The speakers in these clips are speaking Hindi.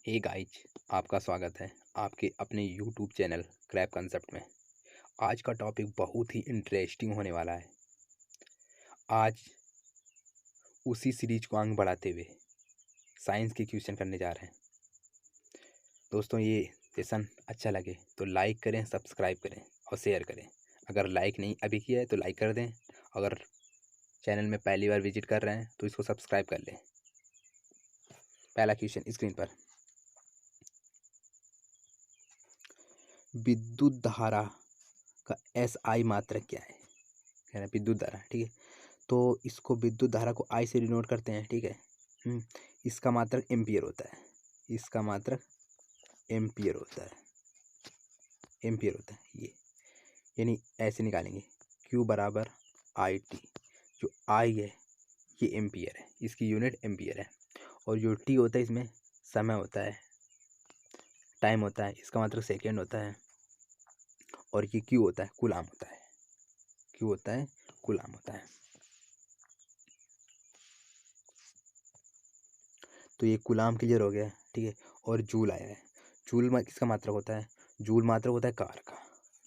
हे गाइज, आपका स्वागत है आपके अपने यूट्यूब चैनल क्रैप कंसेप्ट में। आज का टॉपिक बहुत ही इंटरेस्टिंग होने वाला है। आज उसी सीरीज को आगे बढ़ाते हुए साइंस के क्वेश्चन करने जा रहे हैं। दोस्तों, ये सेशन अच्छा लगे तो लाइक करें, सब्सक्राइब करें और शेयर करें। अगर लाइक नहीं अभी किया है तो लाइक कर दें। अगर चैनल में पहली बार विजिट कर रहे हैं तो इसको सब्सक्राइब कर लें। पहला क्वेश्चन स्क्रीन पर। विद्युत धारा का SI मात्रक क्या है? कह रहे हैं विद्युत धारा, ठीक है। तो इसको विद्युत धारा को I से डिनोट करते हैं, ठीक है। इसका मात्रक एम्पियर होता है। इसका मात्रक एम्पियर होता है, एम्पियर होता है ये। यानी ऐसे निकालेंगे Q बराबर IT। जो I है ये एम्पियर है, इसकी यूनिट एम्पियर है। और जो T होता है इसमें समय होता है, टाइम होता है, इसका मात्रक सेकेंड होता है। और ये Q होता है, कूलाम होता है। Q होता है, कूलाम होता है। तो ये कूलाम क्लियर हो गया, ठीक है। और जूल आया है। जूल किसका मात्रक होता है? जूल मात्रक होता है कार का।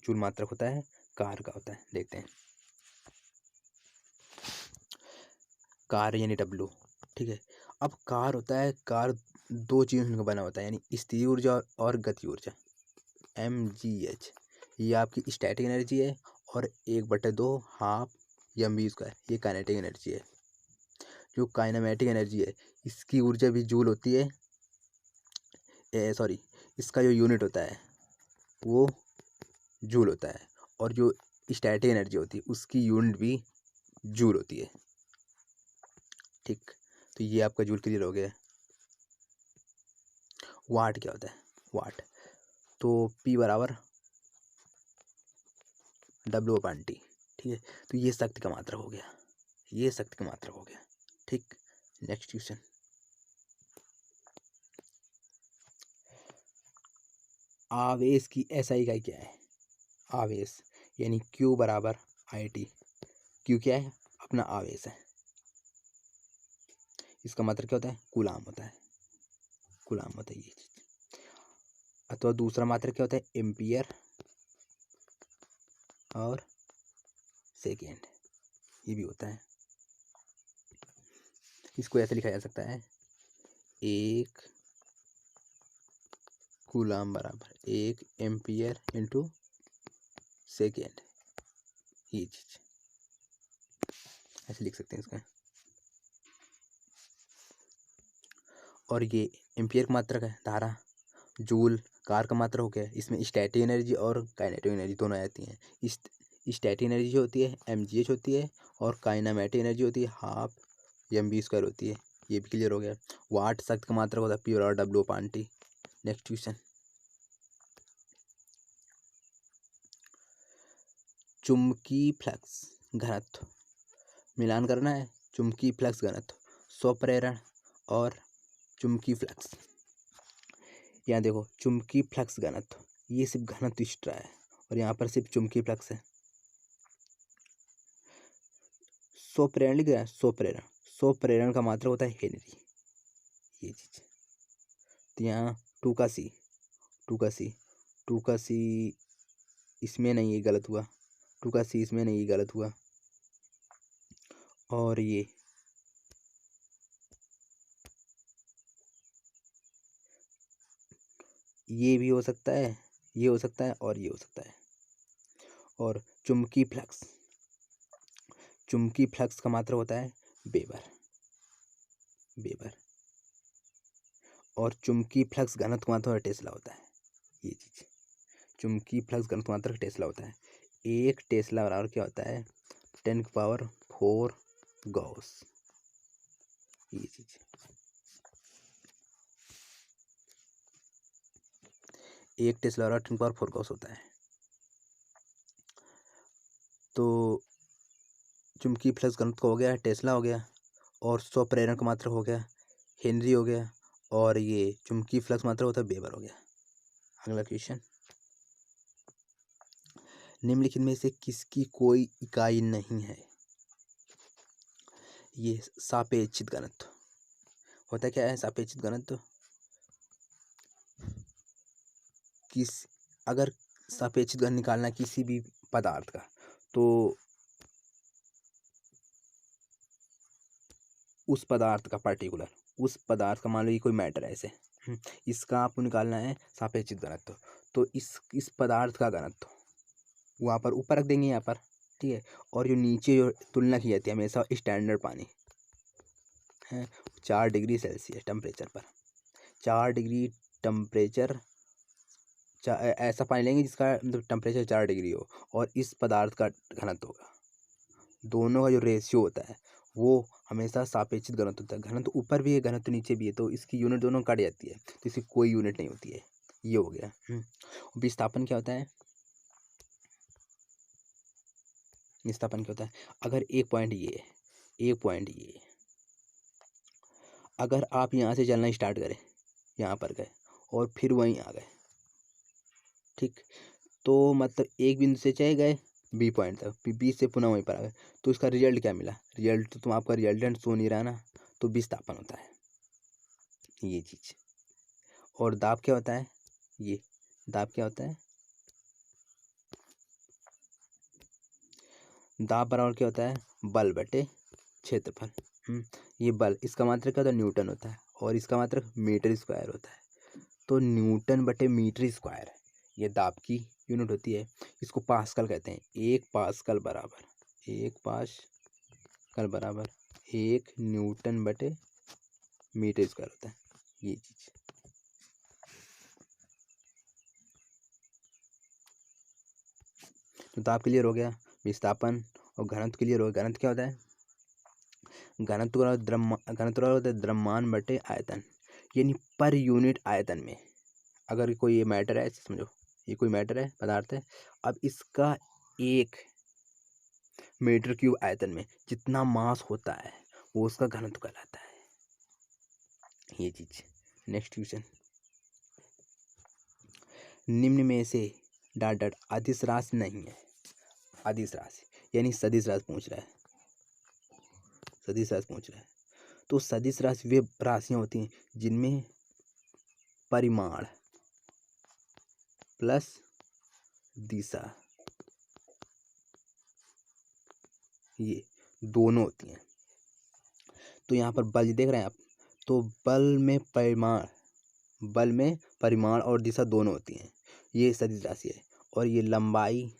जूल मात्रक होता है कार का होता है। देखते हैं, कार यानी W, ठीक है। अब कार होता है, कार दो चीज़ों का बना होता है, यानी स्थिर ऊर्जा और गति ऊर्जा, mgh। ये आपकी स्टैटिक एनर्जी है। और 1/2 हाफ mv², ये काइनेटिक एनर्जी है। जो काइनेमेटिक एनर्जी है इसकी ऊर्जा भी जूल होती है। सॉरी, इसका जो यूनिट होता है वो जूल होता है। और जो स्टैटिक एनर्जी होती है उसकी यूनिट भी जूल होती है, ठीक। तो ये आपका जूल क्लियर हो गया। वाट क्या होता है? वाट तो P बराबर W/T, ठीक है। तो ये शक्ति का मात्रक हो गया, ये शक्ति का मात्रक हो गया, ठीक। Next question. आवेश की SI इकाई क्या है? आवेश यानी Q बराबर IT। Q क्या है? अपना आवेश है। इसका मात्रक क्या होता है? कूलाम होता है, कूलाम होता है ये चीज। अथवा दूसरा मात्रक क्या होता है? एम्पियर और सेकेंड, ये भी होता है। इसको ऐसे लिखा जा सकता है, 1 कूलाम बराबर 1 एम्पियर इंटू सेकेंड, ये चीज ऐसे लिख सकते हैं इसका। और ये एम्पियर का मात्रक है धारा। जूल कार का मात्रक हो गया। इसमें स्टैटिक एनर्जी और काइनेटिक एनर्जी दोनों आती हैं। स्टैटिक एनर्जी होती है mgh होती है। और काइनेमेटिक एनर्जी होती है हाफ mv² होती है। ये भी क्लियर हो गया। वाट शक्ति का मात्रक होता है P और W/T। Next question. चुंबकीय फ्लक्स घनत्व मिलान करना है। चुंबकीय फ्लक्स घनत्व, स्वप्रेरण और चुंबकीय फ्लक्स। यहाँ देखो, चुंबकीय फ्लक्स घनत्व, ये सिर्फ घनत्व एक्स्ट्रा है और यहाँ पर सिर्फ चुंबकीय फ्लक्स है। स्वप्रेरण लिख रहा है, स्वप्रेरण, स्वप्रेरण का मात्रक होता है हेनरी, ये चीज। तो यहाँ 2 का सी इसमें नहीं, ये गलत हुआ। 2 इसमें नहीं, ये गलत हुआ। और ये भी हो सकता है, ये हो सकता है और ये हो सकता है। और चुंबकीय फ्लक्स, चुंबकीय फ्लक्स का मात्रक होता है वेबर, वेबर। और चुंबकीय फ्लक्स घनत्व का मात्रक टेस्ला होता है, ये चीज। चुंबकीय फ्लक्स घनत्व का मात्रक टेस्ला होता है। 1 टेस्ला बराबर क्या होता है? 10⁴ गॉस, ये चीज। 1 टेस्ला बराबर 10⁴ गॉस होता है। तो चुंबकीय फ्लक्स घनत्व हो गया, टेस्ला हो गया। और स्वप्रेरण का मात्रक हो गया हेनरी हो गया। और ये चुंबकीय फ्लक्स मात्रक होता है वेबर हो गया। अगला क्वेश्चन। निम्नलिखित में से किसकी कोई इकाई नहीं है? ये सापेक्षित घनत्व होता क्या है? सापेक्षित घनत्व अगर सापेक्षिक घनत्व निकालना है किसी भी पदार्थ का, तो उस पदार्थ का पर्टिकुलर, उस पदार्थ का मान लो ये कोई मैटर है ऐसे, इसका आपको निकालना है सापेक्षिक घनत्व। तो इस पदार्थ का घनत्व वहाँ पर ऊपर रख देंगे यहाँ पर, ठीक है। और जो नीचे जो तुलना की जाती है हमेशा स्टैंडर्ड पानी है 4 डिग्री सेल्सियस टेम्परेचर पर, 4 डिग्री टेम्परेचर, ऐसा पानी लेंगे जिसका टेम्परेचर 4 डिग्री हो और इस पदार्थ का घनत्व होगा, दोनों का जो रेशियो होता है वो हमेशा सापेक्षिक घनत्व होता है। घनत्व ऊपर भी है, घनत्व नीचे भी है, तो इसकी यूनिट दोनों कट जाती है, तो इसकी कोई यूनिट नहीं होती है। ये हो गया। विस्थापन क्या होता है? विस्थापन क्या होता है? अगर एक पॉइंट ये अगर आप यहाँ से चलना स्टार्ट करें, यहाँ पर गए और फिर वहीं आ गए, ठीक, तो मतलब एक बिंदु से चले गए बी पॉइंट तक, फिर बी से पुनः वहीं पर आ गए, तो इसका रिजल्ट क्या मिला? रिजल्ट तो आपका रिजल्टेंट शो नहीं रहा ना, तो विस्थापन होता है ये चीज़। और दाब क्या होता है? ये दाब क्या होता है? दाब बराबर क्या होता है? बल बटे क्षेत्रफल। ये बल, इसका मात्रक क्या होता है? न्यूटन होता है, और इसका मात्रक मीटर स्क्वायर होता है। तो न्यूटन बटे मीटर स्क्वायर ये दाब की यूनिट होती है। इसको पास्कल कहते हैं। एक पास्कल बराबर 1 न्यूटन बटे मीटर स्क्वायर होता है ये चीज़। तो दाब क्लियर हो गया, विस्थापन और घनत्व क्लियर हो गया। घनत्व क्या होता है? घनत्व होता है द्रव्यमान बटे आयतन, यानी पर यूनिट आयतन में। अगर कोई ये मैटर है, समझो ये कोई मैटर है, पदार्थ है, अब इसका 1 मीटर क्यूब आयतन में जितना मास होता है वो उसका घनत्व कहलाता है ये चीज। नेक्स्ट क्वेश्चन, निम्न में से डॉट डॉट अदिश राशि नहीं है। अदिश राशि यानी सदिश राशि पूछ रहा है, सदिश राशि पूछ रहा है। तो सदिश राशि वे राशियां होती हैं जिनमें परिमाण प्लस दिशा ये दोनों होती हैं। तो यहाँ पर बल देख रहे हैं आप, तो बल में परिमाण और दिशा दोनों होती हैं, ये सदिश राशि है। और ये लंबाई,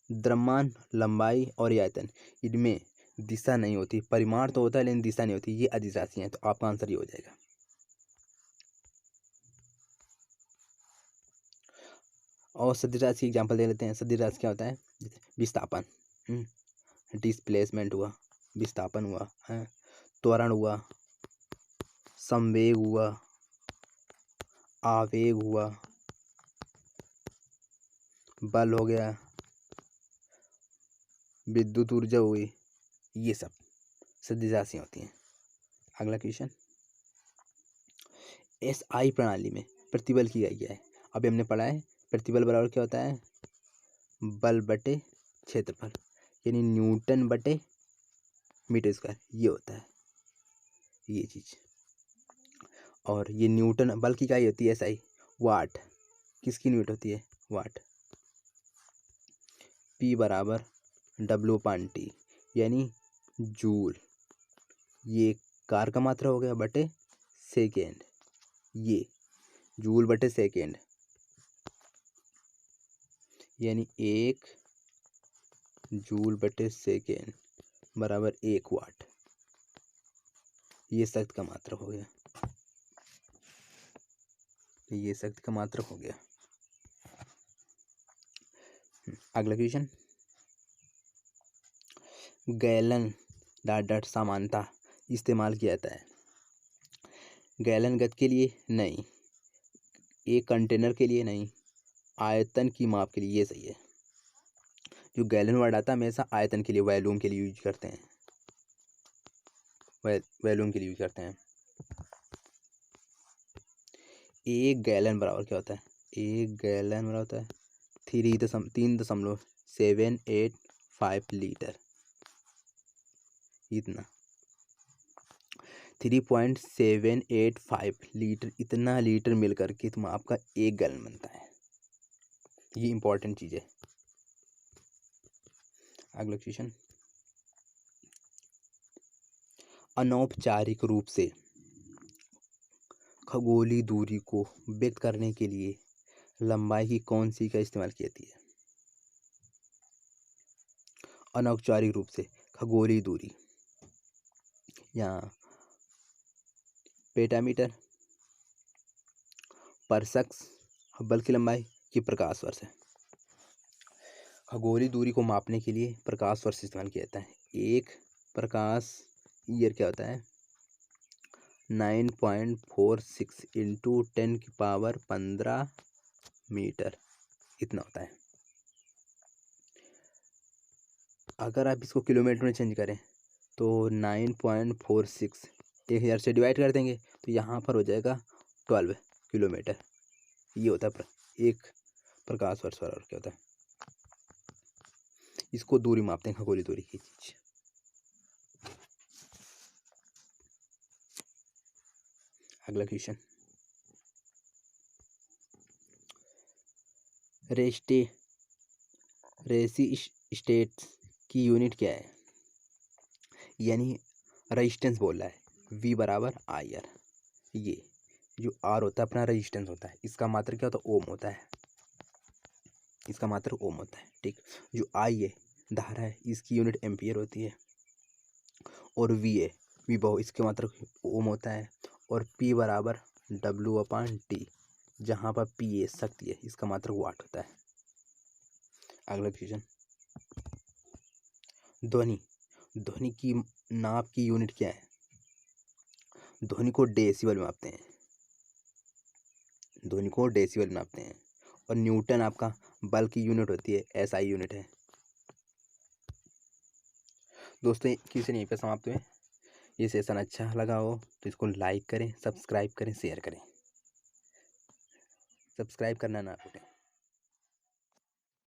द्रव्यमान, लंबाई और ये आयतन, इनमें दिशा नहीं होती। परिमाण तो होता है लेकिन दिशा नहीं होती, ये अदिश राशि हैं। तो आपका आंसर ये हो जाएगा। और सदिश राशि एग्जाम्पल दे लेते हैं। सदिश राशि क्या होता है? विस्थापन, डिस्प्लेसमेंट हुआ, विस्थापन हुआ है, त्वरण हुआ, संवेग हुआ, आवेग हुआ, बल हो गया, विद्युत ऊर्जा हुई, ये सब सदिश राशियां होती हैं। अगला क्वेश्चन, एसआई प्रणाली में प्रतिबल की गई है। अभी हमने पढ़ा है प्रतिबल बराबर क्या होता है? बल बटे क्षेत्रफल, यानी न्यूटन बटे मीटर स्क्वायर, ये होता है ये चीज। और ये न्यूटन बल की इकाई होती है एसआई, वाट, किसकी यूनिट होती है? वाट। पी बराबर W/T यानी जूल, ये कार का मात्रा हो गया बटे सेकेंड, ये जूल बटे सेकेंड, यानी 1 जूल बटे सेकेंड बराबर 1 वाट, ये शक्ति का मात्रक हो गया, ये शक्ति का मात्रक हो गया। अगला क्वेश्चन, गैलन डॉट डॉट समानता इस्तेमाल किया जाता है। गैलन गति के लिए नहीं, एक कंटेनर के लिए नहीं, आयतन की माप के लिए, ये सही है। जो गैलन वर्ड आता है हमेशा आयतन के लिए, वॉल्यूम के लिए यूज करते हैं, वॉल्यूम के लिए यूज करते हैं। 1 गैलन बराबर क्या होता है? 1 गैलन बराबर होता है 3.785 लीटर, इतना। 3.785 लीटर, इतना लीटर मिल करके तुम आपका 1 गैलन बनता है। ये इंपॉर्टेंट चीज़ है। अगला क्वेश्चन, अनौपचारिक रूप से खगोलीय दूरी को व्यक्त करने के लिए लंबाई की कौन सी का इस्तेमाल की जाती है? अनौपचारिक रूप से खगोलीय दूरी, यहाँ पेटामीटर, परसक्स, हब्बल की लंबाई की प्रकाश वर्ष है। खगोलीय दूरी को मापने के लिए प्रकाश वर्ष इस्तेमाल किया जाता है। एक प्रकाश ईयर क्या होता है? 9.46 इंटू 10⁻15 मीटर, इतना होता है। अगर आप इसको किलोमीटर में चेंज करें तो 9.46 1000 से डिवाइड कर देंगे तो यहाँ पर हो जाएगा 12 किलोमीटर। ये होता है एक प्रकाश वर्ष। और क्या होता है? इसको दूरी मापते हैं, खगोलीय दूरी की चीज। अगला क्वेश्चन, रेसिस्टेंस की यूनिट क्या है? यानी रेजिस्टेंस बोल रहा है, V बराबर IR। ये जो R होता है अपना रेजिस्टेंस होता है, इसका मात्रक क्या होता है? ओम होता है। इसका मात्रक ओम होता है, ठीक। जो I है धारा है, इसकी यूनिट एम्पियर होती है। और V है, विभव, इसके मात्रक ओम होता है। और P बराबर W/T, जहाँ पर P है शक्ति है, इसका मात्रक वाट होता है। अगला क्वेश्चन, ध्वनि की नाप की यूनिट क्या है? ध्वनि को डेसिबल में मापते हैं। ध्वनि को डेसिबल में मापते हैं। और न्यूटन आपका बल की यूनिट होती है, SI यूनिट है। दोस्तों क्वेश्चन यहीं पर समाप्त हुए। ये सेशन अच्छा लगा हो तो इसको लाइक करें, सब्सक्राइब करें, शेयर करें। सब्सक्राइब करना ना भूलें।